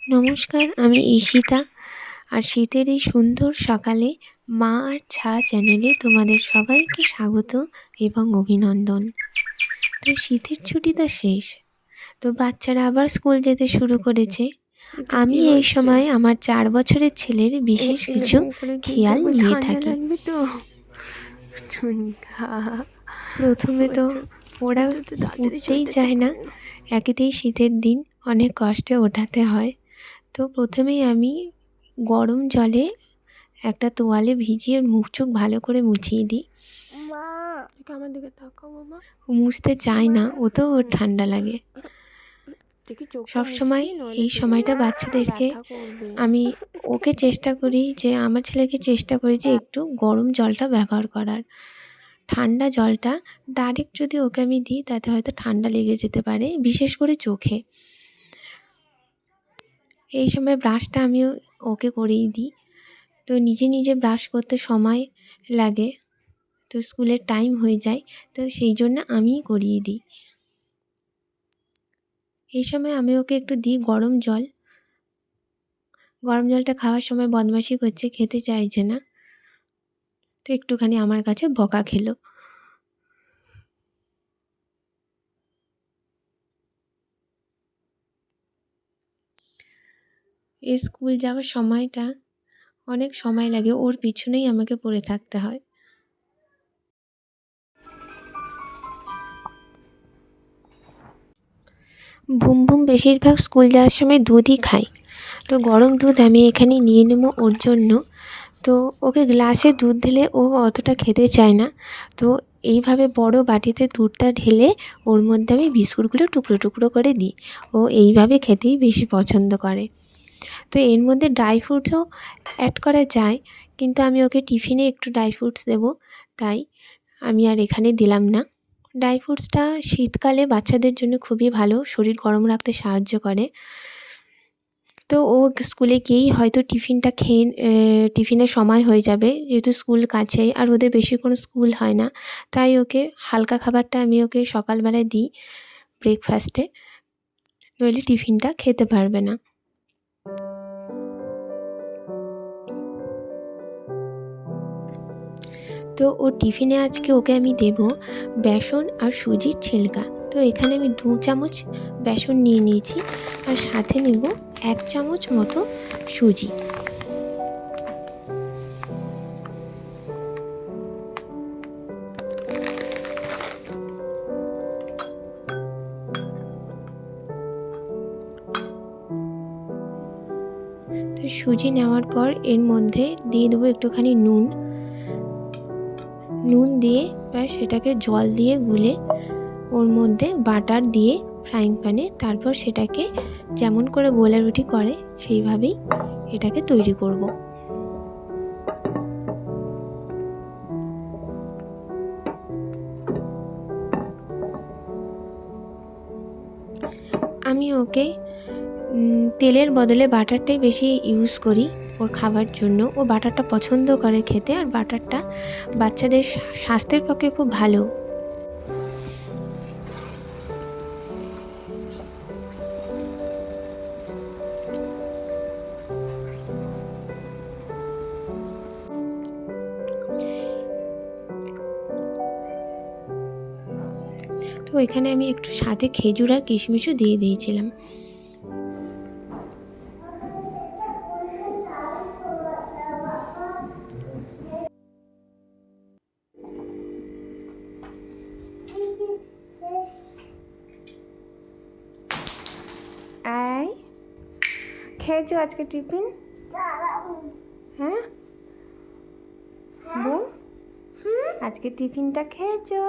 নমস্কার, আমি ঈশিতা। আর শীতের এই সুন্দর সকালে মা আর ছা চ্যানেলে তোমাদের সবাইকে স্বাগত এবং অভিনন্দন। তো শীতের ছুটি তো শেষ, তো বাচ্চারা আবার স্কুল যেতে শুরু করেছে। এটা কি আমি এই হচ্ছে? সময় আমার ৪ বছরের ছেলের বিশেষ কিছু এরকম করে কিন্তু খেয়াল আমার নিয়ে ঠান্ডা থাকি। লাগবে তো। চুনকা প্রথমে তো বাচ্চা ওরা এটা তো তাড়াতাড়ি উঠতেই শুনতে চায় থাকো। না, একেতেই শীতের দিন, অনেক কষ্টে ওঠাতে হয়। তো প্রথমেই আমি গরম জলে একটা তোয়ালে ভিজিয়ে মুখ চোখ ভালো করে মুছিয়ে দিই। মা একটু আমার দিকে তাকাও বাবা। ও মুছতে চায় মা না, ওতেও ওর ঠান্ডা লাগে। দেখি চোখটা মুছে সবসময় দিই, নইলে এই চোখে সময়টা বাচ্চাদেরকে ব্যথা করবে। আমি ওকে চেষ্টা করি যে আমার ছেলেকে চেষ্টা করি যে একটু গরম জলটা ব্যবহার করার। ঠান্ডা জলটা ডাইরেক্ট যদি ওকে আমি দিই তাতে হয়তো ঠান্ডা লেগে যেতে পারে, বিশেষ করে চোখে। এই সময় ব্রাশটা আমিও ওকে করেই দিই। তো নিজে নিজে ব্রাশ করতে সময় লাগে, তো স্কুলের টাইম হয়ে যায়, তো সেই জন্য আমিই করিয়ে দিই। এই সময় আমি ওকে একটু দিই গরম জল। গরম জলটা খাওয়ার সময় বদমাইশি করছে, খেতে চাইছে না, তো একটুখানি আমার কাছে বকা খেলো। এই স্কুল যাওয়ার সময়টা অনেক সময় লাগে, ওর পিছনেই আমাকে পড়ে থাকতে হয়। বুম বুম বেশিরভাগ স্কুল যাওয়ার সময় দুধই খায়, তো গরম দুধ আমি এখানে নিয়ে নেবো ওর জন্য। তো ওকে গ্লাসে দুধ দিলে ও অতটা খেতে চায় না, তো এইভাবে বড় বাটিতে দুধটা ঢেলে ওর মধ্যে আমি বিস্কুটগুলো টুকরো টুকরো করে দিই। ও এইভাবে খেতেই বেশি পছন্দ করে। তো এর মধ্যে ড্রাই ফ্রুটসও অ্যাড করা যায়, কিন্তু আমি ওকে টিফিনে একটু ড্রাই ফ্রুটস দেবো, তাই আমি আর এখানে দিলাম না। ড্রাই ফ্রুটসটা শীতকালে বাচ্চাদের জন্য খুবই ভালো, শরীর গরম রাখতে সাহায্য করে। তো ও স্কুলে গিয়েই হয়তো টিফিনটা খেয়ে টিফিনের সময় হয়ে যাবে, যেহেতু স্কুল কাছেই আর ওদের বেশি কোনো স্কুল হয় না, তাই ওকে হালকা খাবারটা আমি ওকে সকালবেলায় দিই ব্রেকফাস্টে, নইলে টিফিনটা খেতে পারবে না। তো ওর টিফিনে আজকে ওকে আমি দেবো বেসন আর সুজির ছিলকা। তো এখানে আমি 2 চামচ বেসন নিয়ে নিয়েছি, আর সাথে নেব 1 চামচ মতো সুজি। তো সুজি নেওয়ার পর এর মধ্যে দিয়ে দেবো একটুখানি নুন। নুন দিয়ে ব্যাস সেটাকে জল দিয়ে গুলে ওর মধ্যে বাটার দিয়ে ফ্রাইং প্যানে, তারপর সেটাকে যেমন করে গোলা রুটি করে সেইভাবেই এটাকে তৈরি করব। আমি ওকে তেলের বদলে বাটারটাই বেশি ইউজ করি ওর খাবার জন্য। ও বাটারটা পছন্দ করে খেতে, আর বাটারটা বাচ্চাদের স্বাস্থ্যের পক্ষে খুব ভালো। তো এখানে আমি একটু সাথে খেজুর আর কিশমিশও দিয়ে দিয়েছিলাম। খেয়েছো আজকে টিফিন? হ্যাঁ বোন, আজকে টিফিনটা খেয়েছো?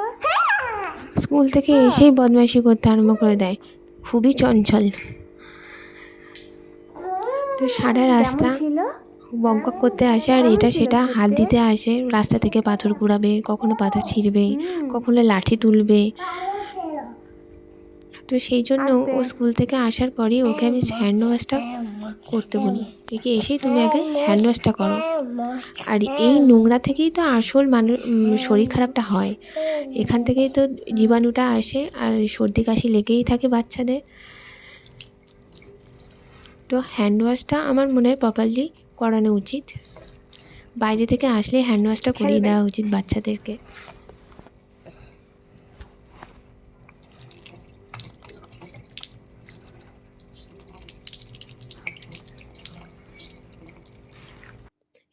স্কুল থেকে এসেই বদমাইশি করতে আরম্ভ করে দেয়, খুবই চঞ্চল। তো সারা রাস্তা ছিল বকবক করতে আসে, আর এটা সেটা হাত দিতে আসে, রাস্তা থেকে পাথর কুড়াবে, কখনো পাতা ছিঁড়বে, কখনো লাঠি তুলবে। তো সেই জন্য ও স্কুল থেকে আসার পরেই ওকে আমি হ্যান্ড ওয়াশটা করতে বলি, একে এসেই তুমি আগে হ্যান্ড ওয়াশটা করো। আর এই নোংরা থেকেই তো আসল শরীর খারাপটা হয়, এখান থেকেই তো জীবাণুটা আসে, আর সর্দি কাশি লেগেই থাকে বাচ্চাদের। তো তো হ্যান্ড ওয়াশটা আমার মনে হয় প্রপারলি করানো উচিত, বাইরে থেকে আসলে হ্যান্ড ওয়াশটা করিয়ে দেওয়া উচিত বাচ্চাদেরকে।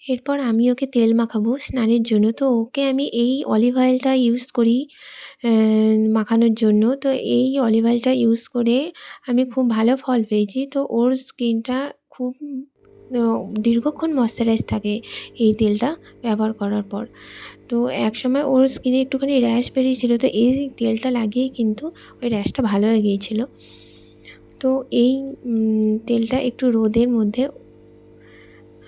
এরপর আমি ওকে তেল মাখাবো স্নানের জন্য। তো ওকে আমি এই অলিভ অয়েলটা ইউজ করি মাখানোর জন্য। তো এই অলিভ অয়েলটা ইউজ করে আমি খুব ভালো ফল পেয়েছি। তো ওর স্কিনটা খুব দীর্ঘক্ষণ ময়েশ্চারাইজ থাকে এই তেলটা ব্যবহার করার পর। তো একসময় ওর স্কিনে একটুখানি র্যাশ বেরিয়েছিল, তো এই তেলটা লাগিয়েই কিন্তু ওই র্যাশটা ভালো হয়ে গিয়েছিল। তো এই তেলটা একটু রোদের মধ্যে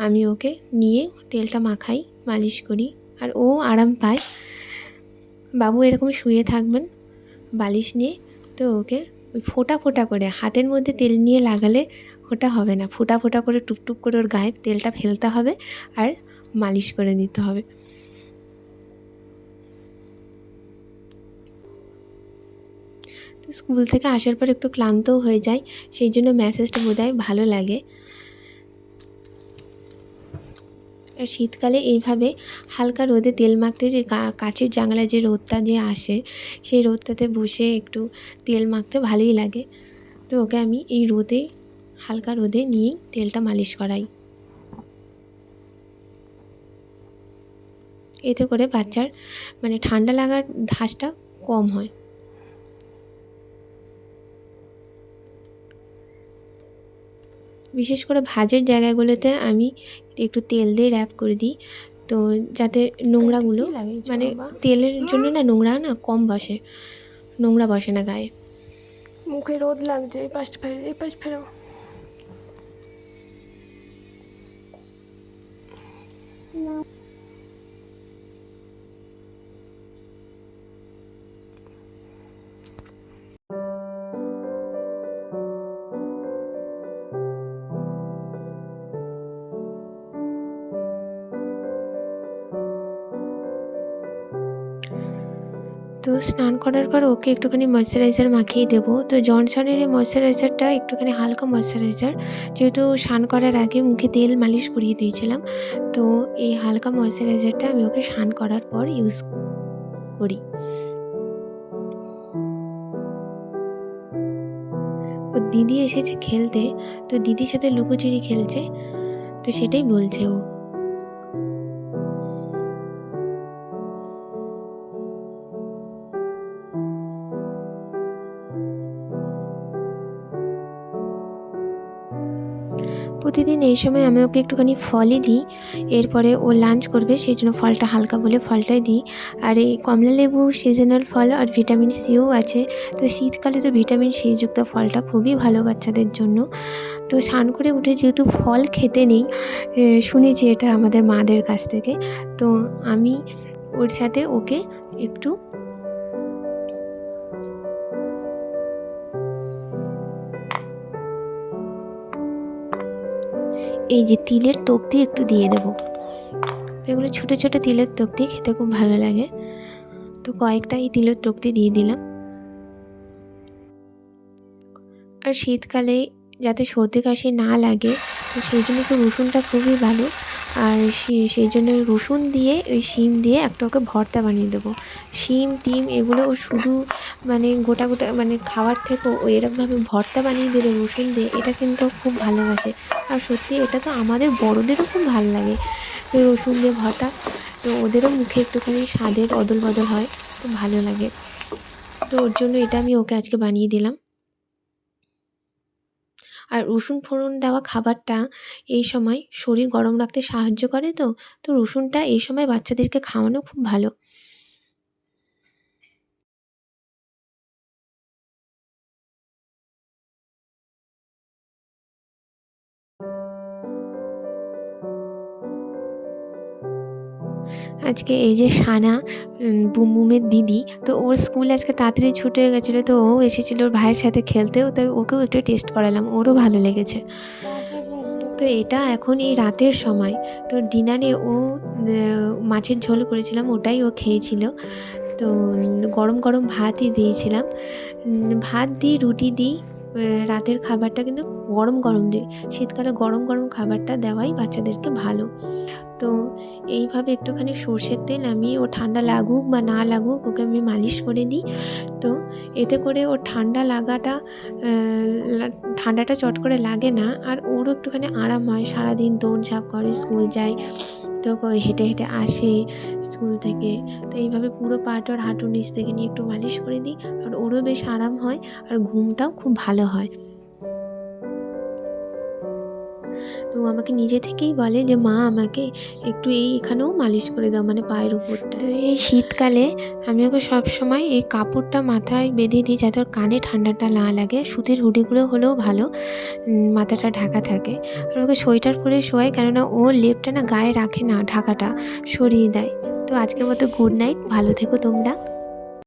আমি ওকে নিয়ে তেলটা মাখাই, মালিশ করি, আর ও আরাম পায়। বাবু এরকম শুয়ে থাকবেন বালিশ নিয়ে, তো ওকে ওই ফোঁটা ফোঁটা করে হাতের মধ্যে তেল নিয়ে লাগালে ওটা হবে না, ফোঁটা ফোঁটা করে টুপটুপ করে ওর গায়ে তেলটা ফেলতে হবে আর মালিশ করে নিতে হবে। তো স্কুল থেকে আসার পর একটু ক্লান্তও হয়ে যায়, সেই জন্য ম্যাসাজটা বোধহয় ভালো লাগে। আর শীতকালে এইভাবে হালকা রোদে তেল মাখতে, যে কাচের জানলায় যে রোদটা যে আসে, সেই রোদটাতে বসে একটু তেল মাখতে ভালোই লাগে। তো ওকে আমি এই রোদে, হালকা রোদে নিয়েই তেলটা মালিশ করাই। এতে করে বাচ্চার মানে ঠান্ডা লাগার ধাঁচটা কম হয়। বিশেষ করে ভাঁজের জায়গাগুলোতে আমি একটু তেল দিয়ে র্যাপ করে দিই, তো যাতে নোংরাগুলো, মানে তেলের জন্য না নোংরা না কম বসে, নোংরা বসে না গায়ে। মুখে রোদ লাগছে, এই পাশ ফেরো। তো স্নান করার পর ওকে একটুখানি ময়েশ্চারাইজার মাখিয়ে দেবো। তো জনসনের এই ময়েশ্চারাইজারটা একটুখানি হালকা ময়েশ্চারাইজার, যেহেতু স্নান করার আগে মুখে তেল মালিশ করিয়ে দিয়েছিলাম, তো এই হালকা ময়েশ্চারাইজারটা আমি ওকে স্নান করার পর ইউজ করি। ও দিদি এসেছে খেলতে, তো দিদির সাথে লুকোচুরি খেলছে, তো সেটাই বলছে ও। প্রতিদিন এই সময় আমি ওকে একটুখানি ফলই দিই, এরপরে ও লাঞ্চ করবে সেই জন্য ফলটা হালকা বলে ফলটাই দিই। আর এই কমলালেবু সিজনাল ফল আর ভিটামিন সিও আছে, তো শীতকালে তো ভিটামিন সি যুক্ত ফলটা খুবই ভালো বাচ্চাদের জন্য। তো স্নান করে উঠে যেহেতু ফল খেতে নেই, শুনেছি এটা আমাদের মাদের কাছ থেকে, তো আমি ওর সাথে ওকে একটু এই যে তিলের তক্তি একটু দিয়ে দেবো। তো এগুলো ছোটো ছোটো তিলের তক্তি খেতে খুব ভালো লাগে, তো কয়েকটা এই তিলের তক্তি দিয়ে দিলাম। আর শীতকালে যাতে সর্দি কাশি না লাগে, তো সেই জন্য তো রসুনটা খুবই ভালো। আর সেই জন্য রসুন দিয়ে ওই শিম দিয়ে একটা ওকে ভর্তা বানিয়ে দেবো। শিম টিম এগুলো ও শুধু মানে গোটা গোটা মানে খাওয়ার থেকেও ও এরকমভাবে ভর্তা বানিয়ে দেবে রসুন দিয়ে, এটা কিন্তু খুব ভালোবাসে। আর সত্যি এটা তো আমাদের বড়োদেরও খুব ভালো লাগে ওই রসুন দিয়ে ভর্তা, তো ওদেরও মুখে একটুখানি স্বাদের অদল বদল হয়, তো ভালো লাগে। তো ওর জন্য এটা আমি ওকে আজকে বানিয়ে দিলাম। আর রসুন ফোড়ন দেওয়া খাবারটা এই সময় শরীর গরম রাখতে সাহায্য করে, তো তো রসুনটা এই সময় বাচ্চাদেরকে খাওয়ানো খুব ভালো। আজকে এই যে সানা, বুমবুমের দিদি, তো ওর স্কুল আজকে তাড়াতাড়ি ছুটি হয়ে গেছিলো, তো ও এসেছিলো ওর ভাইয়ের সাথে খেলতেও, তাই ওকেও একটু টেস্ট করালাম, ওরও ভালো লেগেছে। তো এটা এখন এই রাতের সময়, তো ডিনারে ও মাছের ঝোল করেছিলাম, ওটাই ও খেয়েছিল। তো গরম গরম ভাতই দিয়েছিলাম, ভাত দিই, রুটি দিই, রাতের খাবারটা কিন্তু গরম গরম দিই। শীতকালে গরম গরম খাবারটা দেওয়াই বাচ্চাদেরকে ভালো। তো এইভাবে একটুখানি সর্ষের তেল আমি ও ঠান্ডা লাগুক বা না লাগুক ওকে আমি মালিশ করে দিই। তো এতে করে ওর ঠান্ডা লাগাটা ঠান্ডাটা চট করে লাগে না, আর ওরও একটুখানি আরাম হয়। সারাদিন দৌড়ঝাঁপ করে, স্কুল যায়, তো হেঁটে হেঁটে আসে স্কুল থেকে। তো এইভাবে পুরো পাটা ওর হাঁটুর নিচ থেকে নিয়ে একটু মালিশ করে দিই, আর ওরও বেশ আরাম হয়, আর ঘুমটাও খুব ভালো হয়। তো আমাকে নিজে থেকেই বলে যে মা আমাকে একটু এখানেও মালিশ করে দাও, মানে পায়ের উপরটা। তো এই শীতকালে আমি ওকে সবসময় এই কাপড়টা মাথায় বেঁধে দিই যাতে ওর কানে ঠান্ডাটা না লাগে। সুতির হুডিগুলো হলেও ভালো, মাথাটা ঢাকা থাকে। আর ওকে সোয়েটার পরে শোয়াই, কেননা ও লেপটা না গায়ে রাখে না, ঢাকাটা সরিয়ে দেয়। তো আজকের মতো গুড নাইট, ভালো থেকো তোমরা।